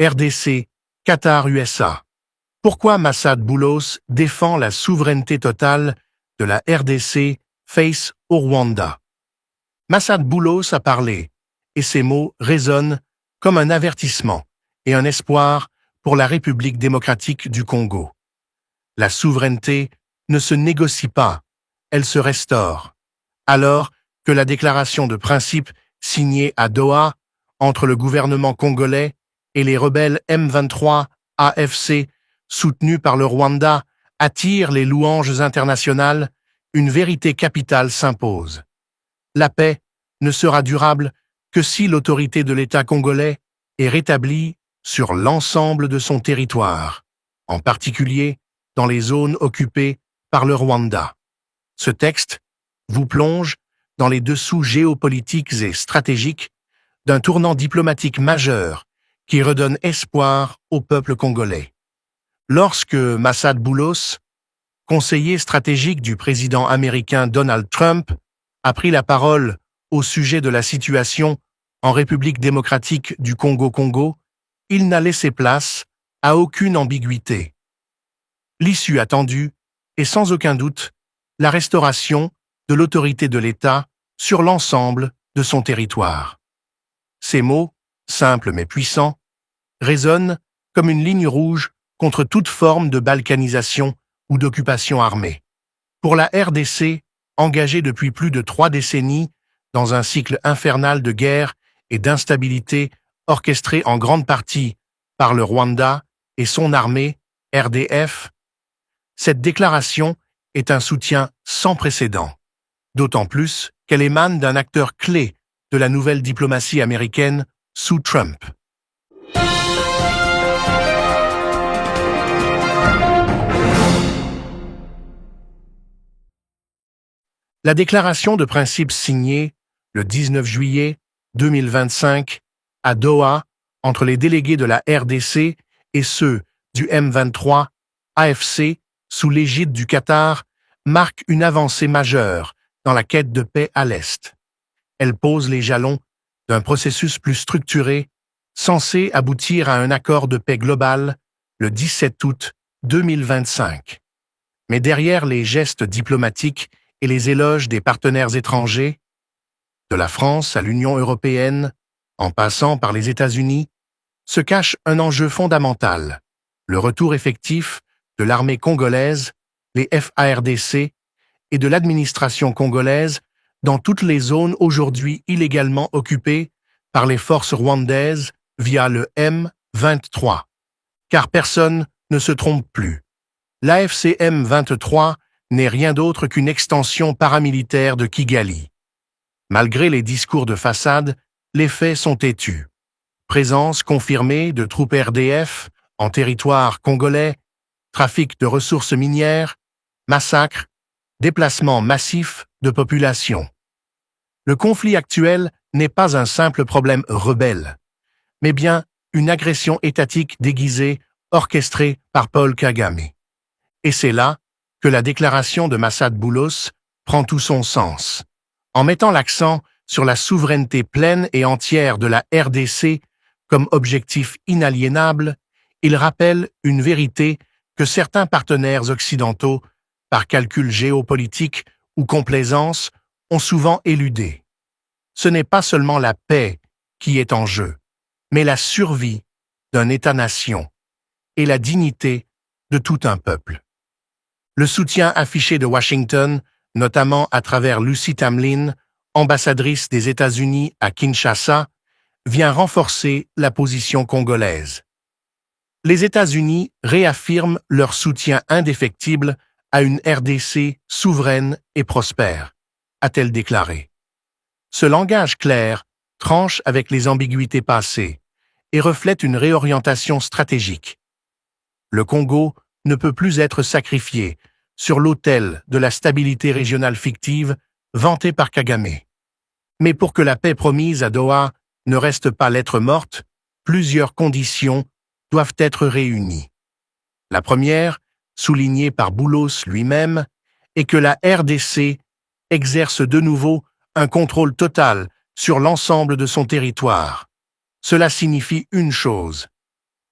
RDC, Qatar, USA. Pourquoi Massad Boulos défend la souveraineté totale de la RDC face au Rwanda? Massad Boulos a parlé, et ses mots résonnent comme un avertissement et un espoir pour la République démocratique du Congo. La souveraineté ne se négocie pas, elle se restaure. Alors que la déclaration de principe signée à Doha entre le gouvernement congolais et les rebelles M23 AFC soutenus par le Rwanda attire les louanges internationales, une vérité capitale s'impose. La paix ne sera durable que si l'autorité de l'État congolais est rétablie sur l'ensemble de son territoire, en particulier dans les zones occupées par le Rwanda. Ce texte vous plonge dans les dessous géopolitiques et stratégiques d'un tournant diplomatique majeur qui redonne espoir au peuple congolais. Lorsque Massad Boulos, conseiller stratégique du président américain Donald Trump, a pris la parole au sujet de la situation en République démocratique du Congo, il n'a laissé place à aucune ambiguïté. L'issue attendue est sans aucun doute la restauration de l'autorité de l'État sur l'ensemble de son territoire. Ces mots, simples mais puissants, résonnent comme une ligne rouge contre toute forme de balkanisation ou d'occupation armée. Pour la RDC, engagée depuis plus de 3 décennies dans un cycle infernal de guerre et d'instabilité orchestré en grande partie par le Rwanda et son armée, RDF, cette déclaration est un soutien sans précédent, d'autant plus qu'elle émane d'un acteur clé de la nouvelle diplomatie américaine sous Trump. La déclaration de principe signée le 19 juillet 2025 à Doha entre les délégués de la RDC et ceux du M23 AFC sous l'égide du Qatar marque une avancée majeure dans la quête de paix à l'Est. Elle pose les jalons d'un processus plus structuré, censé aboutir à un accord de paix global le 17 août 2025. Mais derrière les gestes diplomatiques et les éloges des partenaires étrangers, de la France à l'Union européenne, en passant par les États-Unis, se cache un enjeu fondamental, le retour effectif de l'armée congolaise, les FARDC, et de l'administration congolaise dans toutes les zones aujourd'hui illégalement occupées par les forces rwandaises via le M23. Car personne ne se trompe plus. L'AFC M23 n'est rien d'autre qu'une extension paramilitaire de Kigali. Malgré les discours de façade, les faits sont têtus. Présence confirmée de troupes RDF en territoire congolais, trafic de ressources minières, massacres, déplacement massif de population. Le conflit actuel n'est pas un simple problème rebelle, mais bien une agression étatique déguisée orchestrée par Paul Kagame. Et c'est là que la déclaration de Massad Boulos prend tout son sens. En mettant l'accent sur la souveraineté pleine et entière de la RDC comme objectif inaliénable, il rappelle une vérité que certains partenaires occidentaux, par calcul géopolitique ou complaisance, ont souvent éludée. Ce n'est pas seulement la paix qui est en jeu, mais la survie d'un État-nation et la dignité de tout un peuple. Le soutien affiché de Washington, notamment à travers Lucy Tamlin, ambassadrice des États-Unis à Kinshasa, vient renforcer la position congolaise. Les États-Unis réaffirment leur soutien indéfectible à une RDC souveraine et prospère, a-t-elle déclaré. Ce langage clair tranche avec les ambiguïtés passées et reflète une réorientation stratégique. Le Congo ne peut plus être sacrifié sur l'autel de la stabilité régionale fictive vantée par Kagame. Mais pour que la paix promise à Doha ne reste pas lettre morte, plusieurs conditions doivent être réunies. La première, soulignée par Boulos lui-même, est que la RDC exerce de nouveau un contrôle total sur l'ensemble de son territoire. Cela signifie une chose,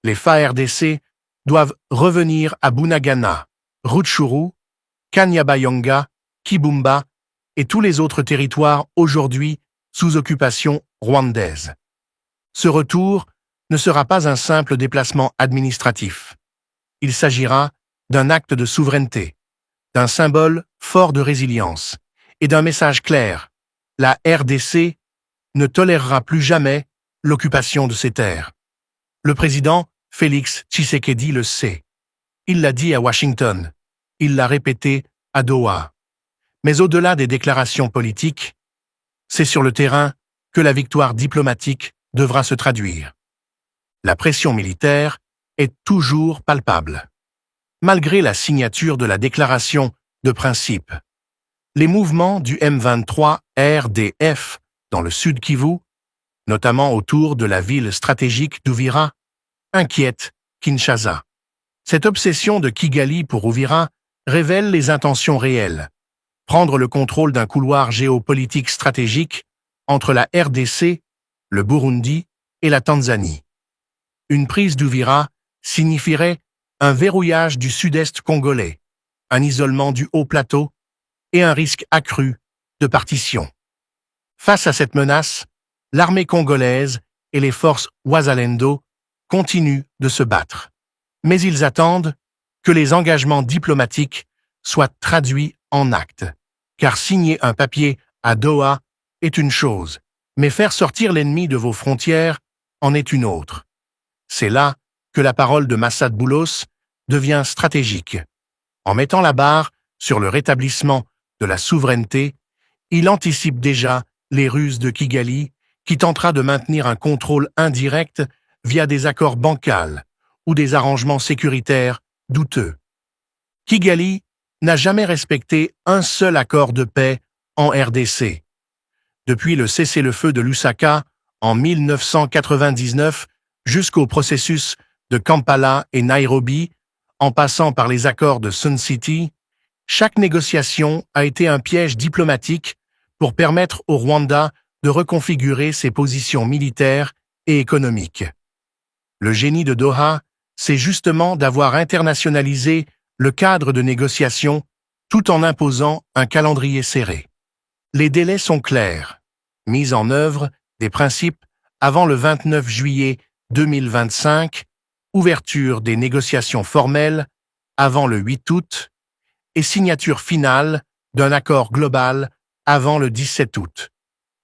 Les FARDC doivent revenir à Bunagana, Rutshuru, Kanyabayonga, Kibumba et tous les autres territoires aujourd'hui sous occupation rwandaise. Ce retour ne sera pas un simple déplacement administratif. Il s'agira d'un acte de souveraineté, d'un symbole fort de résilience et d'un message clair. La RDC ne tolérera plus jamais l'occupation de ces terres. Le président Félix Tshisekedi le sait. Il l'a dit à Washington. Il l'a répété à Doha. Mais au-delà des déclarations politiques, c'est sur le terrain que la victoire diplomatique devra se traduire. La pression militaire est toujours palpable. Malgré la signature de la déclaration de principe, les mouvements du M23 RDF dans le sud Kivu, notamment autour de la ville stratégique d'Uvira, inquiètent Kinshasa. Cette obsession de Kigali pour Uvira révèle les intentions réelles. Prendre le contrôle d'un couloir géopolitique stratégique entre la RDC, le Burundi et la Tanzanie. Une prise d'Uvira signifierait un verrouillage du sud-est congolais, un isolement du haut plateau et un risque accru de partition. Face à cette menace, l'armée congolaise et les forces Wazalendo continuent de se battre. Mais ils attendent que les engagements diplomatiques soient traduits en actes, car signer un papier à Doha est une chose, mais faire sortir l'ennemi de vos frontières en est une autre. C'est là que la parole de Massad Boulos devient stratégique. En mettant la barre sur le rétablissement de la souveraineté, il anticipe déjà les ruses de Kigali qui tentera de maintenir un contrôle indirect via des accords bancals ou des arrangements sécuritaires douteux. Kigali n'a jamais respecté un seul accord de paix en RDC. Depuis le cessez-le-feu de Lusaka en 1999 jusqu'au processus de Kampala et Nairobi, en passant par les accords de Sun City, chaque négociation a été un piège diplomatique pour permettre au Rwanda de reconfigurer ses positions militaires et économiques. Le génie de Doha, c'est justement d'avoir internationalisé le cadre de négociation tout en imposant un calendrier serré. Les délais sont clairs. Mise en œuvre des principes avant le 29 juillet 2025, ouverture des négociations formelles avant le 8 août et signature finale d'un accord global avant le 17 août.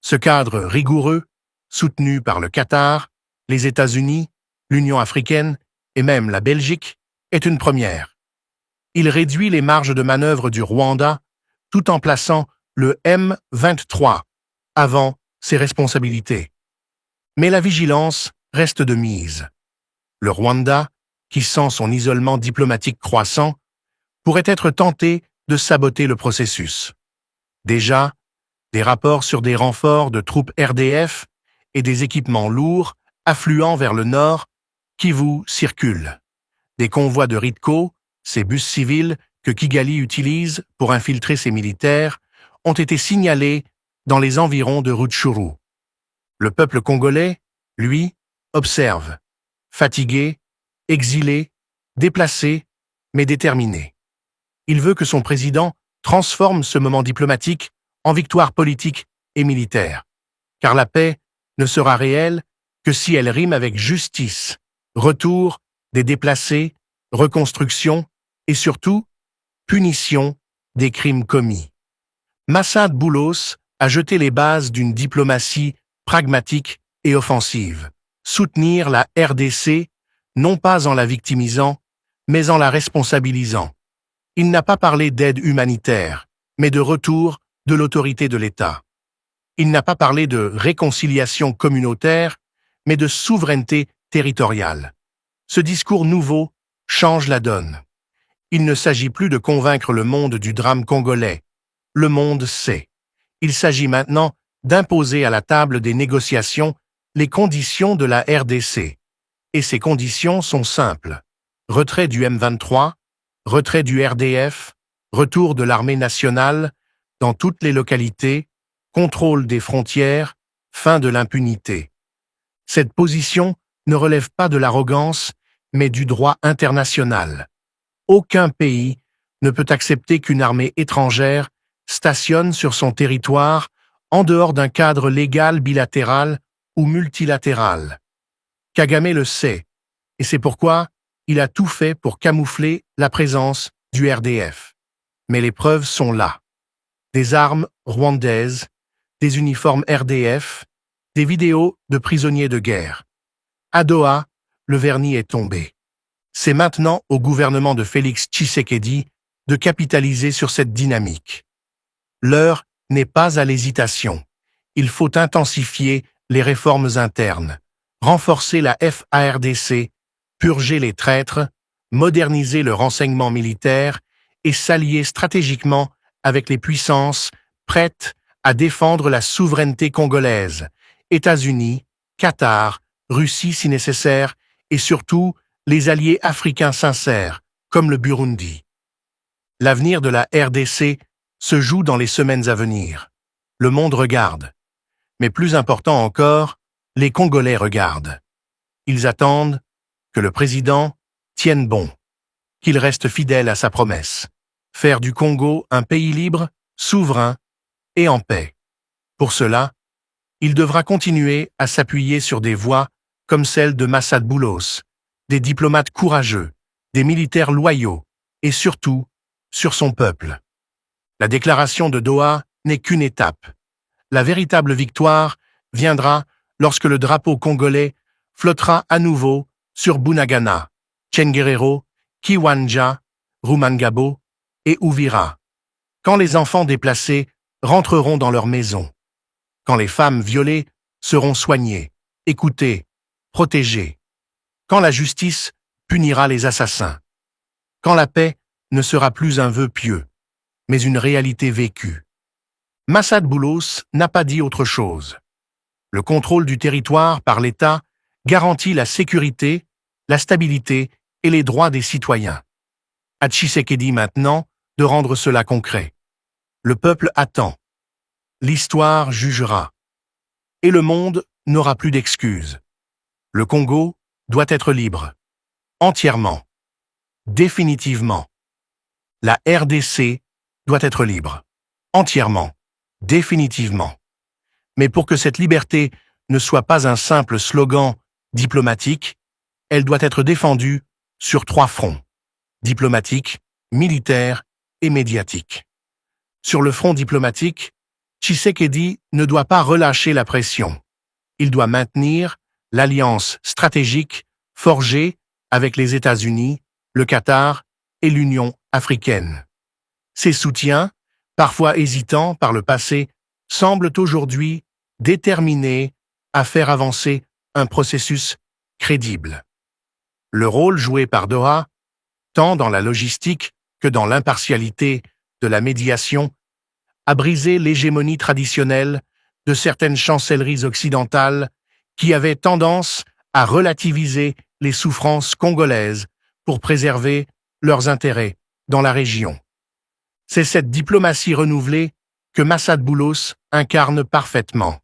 Ce cadre rigoureux, soutenu par le Qatar, les États-Unis, l'Union africaine et même la Belgique, est une première. Il réduit les marges de manœuvre du Rwanda tout en plaçant le M23 avant ses responsabilités. Mais la vigilance reste de mise. Le Rwanda, qui sent son isolement diplomatique croissant, pourrait être tenté de saboter le processus. Déjà, des rapports sur des renforts de troupes RDF et des équipements lourds affluant vers le nord Kivu circulent. Des convois de RITCO, ces bus civils que Kigali utilise pour infiltrer ses militaires, ont été signalés dans les environs de Rutshuru. Le peuple congolais, lui, observe, fatigué, exilé, déplacé, mais déterminé. Il veut que son président transforme ce moment diplomatique en victoire politique et militaire, car la paix ne sera réelle que si elle rime avec justice, retour des déplacés, reconstruction et surtout punition des crimes commis. Massad Boulos a jeté les bases d'une diplomatie pragmatique et offensive. Soutenir la RDC, non pas en la victimisant, mais en la responsabilisant. Il n'a pas parlé d'aide humanitaire, mais de retour de l'autorité de l'État. Il n'a pas parlé de réconciliation communautaire, mais de souveraineté territoriale. Ce discours nouveau change la donne. Il ne s'agit plus de convaincre le monde du drame congolais. Le monde sait. Il s'agit maintenant d'imposer à la table des négociations les conditions de la RDC. Et ces conditions sont simples. Retrait du M23, retrait du RDF, retour de l'armée nationale dans toutes les localités, contrôle des frontières, fin de l'impunité. Cette position ne relève pas de l'arrogance, mais du droit international. Aucun pays ne peut accepter qu'une armée étrangère stationne sur son territoire en dehors d'un cadre légal bilatéral ou multilatéral. Kagame le sait, et c'est pourquoi il a tout fait pour camoufler la présence du RDF. Mais les preuves sont là. Des armes rwandaises, des uniformes RDF, des vidéos de prisonniers de guerre. À Doha, le vernis est tombé. C'est maintenant au gouvernement de Félix Tshisekedi de capitaliser sur cette dynamique. L'heure n'est pas à l'hésitation. Il faut intensifier les réformes internes, renforcer la FARDC, purger les traîtres, moderniser le renseignement militaire et s'allier stratégiquement avec les puissances prêtes à défendre la souveraineté congolaise, États-Unis, Qatar, Russie si nécessaire, et surtout les alliés africains sincères, comme le Burundi. L'avenir de la RDC se joue dans les semaines à venir. Le monde regarde. Mais plus important encore, les Congolais regardent. Ils attendent que le président tienne bon, qu'il reste fidèle à sa promesse, faire du Congo un pays libre, souverain et en paix. Pour cela, il devra continuer à s'appuyer sur des voix comme celle de Massad Boulos, des diplomates courageux, des militaires loyaux et surtout sur son peuple. La déclaration de Doha n'est qu'une étape. La véritable victoire viendra lorsque le drapeau congolais flottera à nouveau sur Bunagana, Tchenguerero, Kiwanja, Rumangabo et Uvira. Quand les enfants déplacés rentreront dans leur maison. Quand les femmes violées seront soignées, écoutées, protégées. Quand la justice punira les assassins. Quand la paix ne sera plus un vœu pieux, mais une réalité vécue. Massad Boulos n'a pas dit autre chose. Le contrôle du territoire par l'État garantit la sécurité, la stabilité et les droits des citoyens. À Tshisekedi maintenant de rendre cela concret. Le peuple attend. L'histoire jugera. Et le monde n'aura plus d'excuses. Le Congo doit être libre. Entièrement. Définitivement. La RDC doit être libre. Entièrement. Définitivement. Mais pour que cette liberté ne soit pas un simple slogan diplomatique, elle doit être défendue sur 3 fronts. Diplomatique, militaire et médiatique. Sur le front diplomatique, Tshisekedi ne doit pas relâcher la pression. Il doit maintenir l'alliance stratégique forgée avec les États-Unis, le Qatar et l'Union africaine. Ces soutiens, parfois hésitants par le passé, semblent aujourd'hui déterminés à faire avancer un processus crédible. Le rôle joué par Doha, tant dans la logistique que dans l'impartialité de la médiation, a brisé l'hégémonie traditionnelle de certaines chancelleries occidentales qui avaient tendance à relativiser les souffrances congolaises pour préserver leurs intérêts dans la région. C'est cette diplomatie renouvelée que Massad Boulos incarne parfaitement.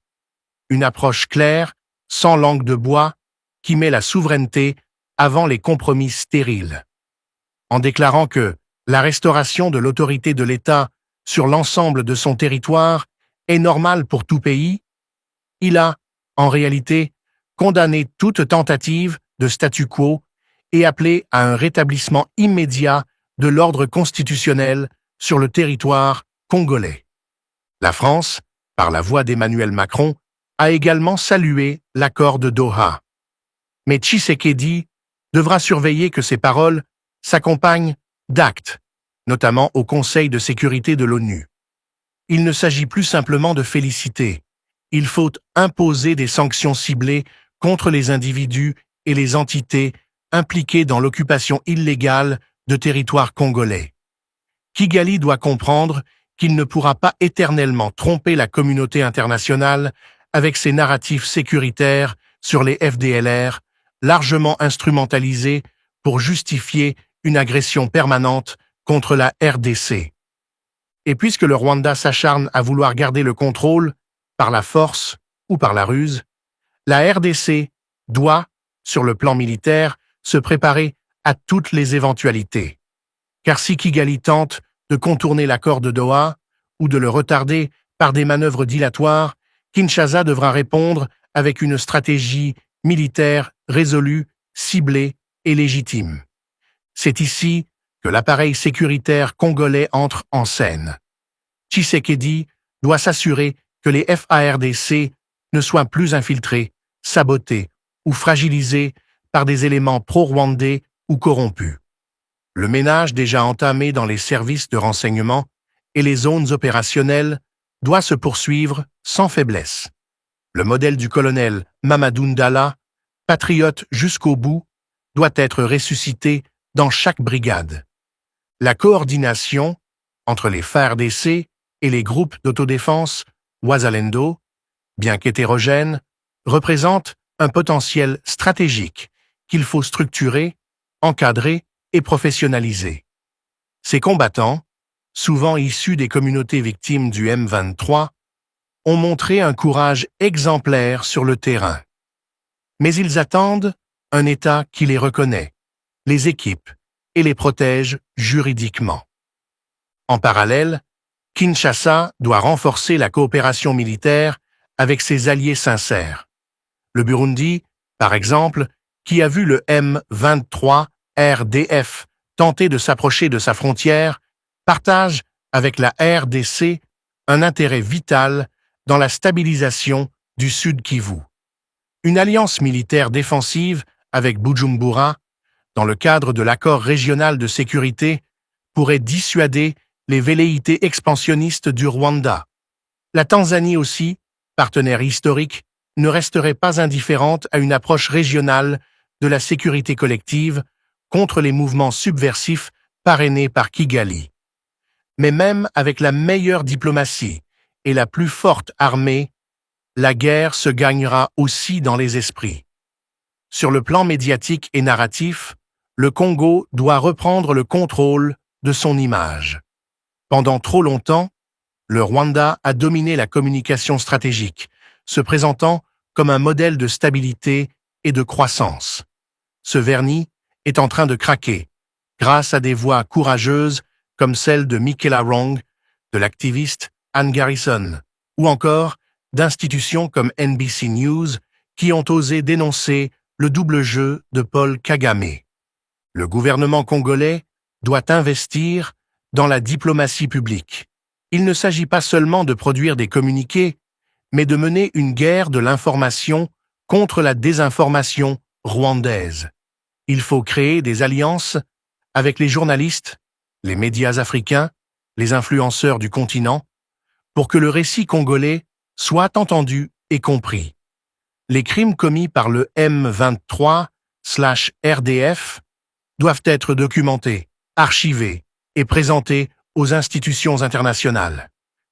Une approche claire, sans langue de bois, qui met la souveraineté avant les compromis stériles. En déclarant que la restauration de l'autorité de l'État sur l'ensemble de son territoire est normale pour tout pays, il a, en réalité, condamné toute tentative de statu quo et appelé à un rétablissement immédiat de l'ordre constitutionnel sur le territoire congolais. La France, par la voix d'Emmanuel Macron, a également salué l'accord de Doha. Mais Tshisekedi devra surveiller que ces paroles s'accompagnent d'actes, notamment au Conseil de sécurité de l'ONU. Il ne s'agit plus simplement de féliciter. Il faut imposer des sanctions ciblées contre les individus et les entités impliqués dans l'occupation illégale de territoires congolais. Kigali doit comprendre qu'il ne pourra pas éternellement tromper la communauté internationale avec ses narratifs sécuritaires sur les FDLR, largement instrumentalisés pour justifier une agression permanente contre la RDC. Et puisque le Rwanda s'acharne à vouloir garder le contrôle, par la force ou par la ruse, la RDC doit, sur le plan militaire, se préparer à toutes les éventualités. Car si Kigali tente de contourner l'accord de Doha ou de le retarder par des manœuvres dilatoires, Kinshasa devra répondre avec une stratégie militaire résolue, ciblée et légitime. C'est ici que l'appareil sécuritaire congolais entre en scène. Tshisekedi doit s'assurer que les FARDC ne soient plus infiltrés, sabotés ou fragilisés par des éléments pro-rwandais ou corrompus. Le ménage déjà entamé dans les services de renseignement et les zones opérationnelles doit se poursuivre sans faiblesse. Le modèle du colonel Mamadou Ndala, patriote jusqu'au bout, doit être ressuscité dans chaque brigade. La coordination entre les FARDC et les groupes d'autodéfense Wazalendo, bien qu'hétérogènes, représente un potentiel stratégique qu'il faut structurer, encadrer et professionnaliser. Ces combattants, souvent issus des communautés victimes du M23, ont montré un courage exemplaire sur le terrain. Mais ils attendent un État qui les reconnaît, les équipe et les protège juridiquement. En parallèle, Kinshasa doit renforcer la coopération militaire avec ses alliés sincères. Le Burundi, par exemple, qui a vu le M23 RDF tenter de s'approcher de sa frontière, partage avec la RDC un intérêt vital dans la stabilisation du Sud Kivu. Une alliance militaire défensive avec Bujumbura, dans le cadre de l'accord régional de sécurité, pourrait dissuader les velléités expansionnistes du Rwanda. La Tanzanie aussi, partenaire historique, ne resterait pas indifférente à une approche régionale de la sécurité collective contre les mouvements subversifs parrainés par Kigali. Mais même avec la meilleure diplomatie et la plus forte armée, la guerre se gagnera aussi dans les esprits. Sur le plan médiatique et narratif, le Congo doit reprendre le contrôle de son image. Pendant trop longtemps, le Rwanda a dominé la communication stratégique, se présentant comme un modèle de stabilité et de croissance. Ce vernis est en train de craquer, grâce à des voix courageuses comme celle de Michaela Wrong, de l'activiste Anne Garrison, ou encore d'institutions comme NBC News qui ont osé dénoncer le double jeu de Paul Kagame. Le gouvernement congolais doit investir dans la diplomatie publique. Il ne s'agit pas seulement de produire des communiqués, mais de mener une guerre de l'information contre la désinformation rwandaise. Il faut créer des alliances avec les journalistes, les médias africains, les influenceurs du continent, pour que le récit congolais soit entendu et compris. Les crimes commis par le M23/RDF doivent être documentés, archivés et présentés aux institutions internationales.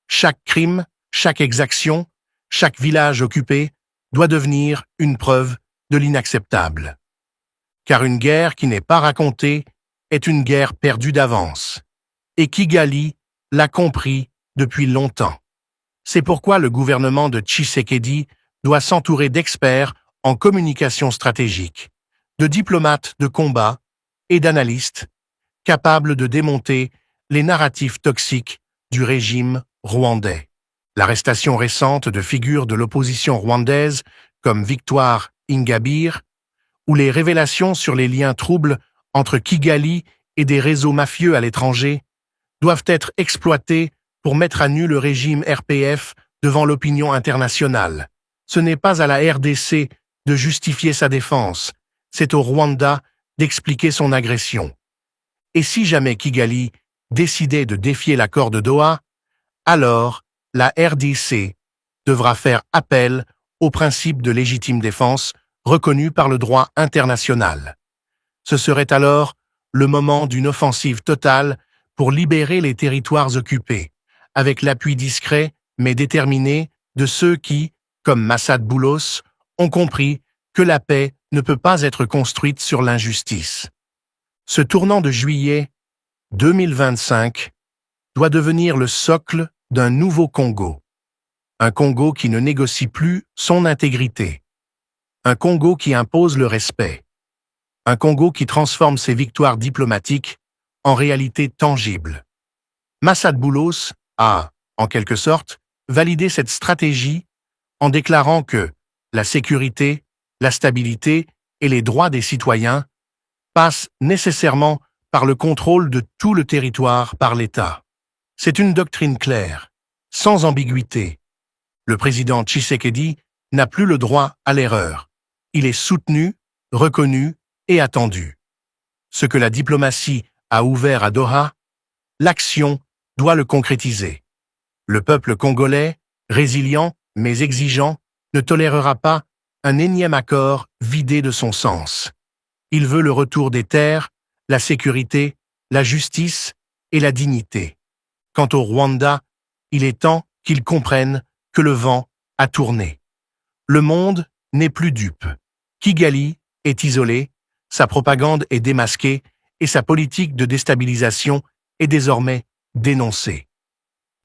Chaque crime, chaque exaction, chaque village occupé doit devenir une preuve de l'inacceptable. Car une guerre qui n'est pas racontée est une guerre perdue d'avance. Et Kigali l'a compris depuis longtemps. C'est pourquoi le gouvernement de Tshisekedi doit s'entourer d'experts en communication stratégique, de diplomates de combat et d'analystes capables de démonter les narratifs toxiques du régime rwandais. L'arrestation récente de figures de l'opposition rwandaise comme Victoire Ingabire ou les révélations sur les liens troubles entre Kigali et des réseaux mafieux à l'étranger doivent être exploitées pour mettre à nu le régime RPF devant l'opinion internationale. Ce n'est pas à la RDC de justifier sa défense, c'est au Rwanda d'expliquer son agression. Et si jamais Kigali décidait de défier l'accord de Doha, alors la RDC devra faire appel au principe de légitime défense reconnu par le droit international. Ce serait alors le moment d'une offensive totale pour libérer les territoires occupés, avec l'appui discret mais déterminé de ceux qui, comme Massad Boulos, ont compris que la paix ne peut pas être construite sur l'injustice. Ce tournant de juillet 2025 doit devenir le socle d'un nouveau Congo. Un Congo qui ne négocie plus son intégrité. Un Congo qui impose le respect. Un Congo qui transforme ses victoires diplomatiques en réalité tangible. Massad Boulos a, en quelque sorte, validé cette stratégie en déclarant que la sécurité, la stabilité et les droits des citoyens passent nécessairement par le contrôle de tout le territoire par l'État. C'est une doctrine claire, sans ambiguïté. Le président Tshisekedi n'a plus le droit à l'erreur. Il est soutenu, reconnu et attendu. Ce que la diplomatie a ouvert à Doha, l'action doit le concrétiser. Le peuple congolais, résilient mais exigeant, ne tolérera pas un énième accord vidé de son sens. Il veut le retour des terres, la sécurité, la justice et la dignité. Quant au Rwanda, il est temps qu'il comprenne que le vent a tourné. Le monde n'est plus dupe. Kigali est isolé, sa propagande est démasquée et sa politique de déstabilisation est désormais dénoncée.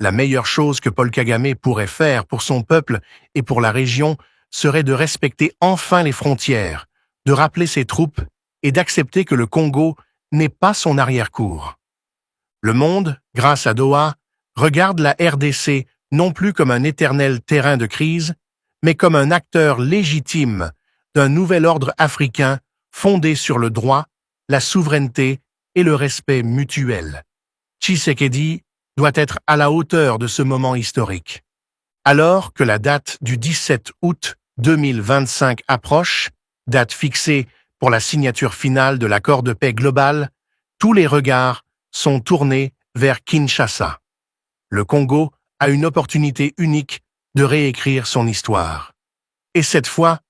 La meilleure chose que Paul Kagame pourrait faire pour son peuple et pour la région serait de respecter enfin les frontières, de rappeler ses troupes et d'accepter que le Congo n'est pas son arrière-cour. Le monde, grâce à Doha, regarde la RDC non plus comme un éternel terrain de crise, mais comme un acteur légitime d'un nouvel ordre africain fondé sur le droit, la souveraineté et le respect mutuel. Tshisekedi doit être à la hauteur de ce moment historique. Alors que la date du 17 août 2025 approche, date fixée pour la signature finale de l'accord de paix global, tous les regards sont tournés vers Kinshasa. Le Congo a une opportunité unique de réécrire son histoire. Et cette fois,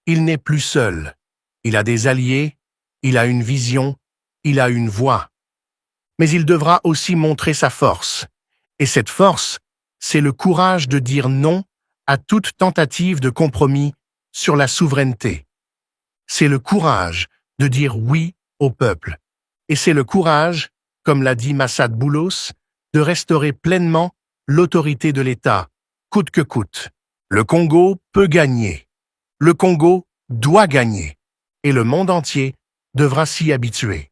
il n'est plus seul. Il a des alliés, il a une vision, il a une voix. Mais il devra aussi montrer sa force. Et cette force, c'est le courage de dire non à toute tentative de compromis sur la souveraineté. C'est le courage de dire oui au peuple. Et c'est le courage, comme l'a dit Massad Boulos, de restaurer pleinement l'autorité de l'État, coûte que coûte. Le Congo peut gagner. Le Congo doit gagner. Et le monde entier devra s'y habituer.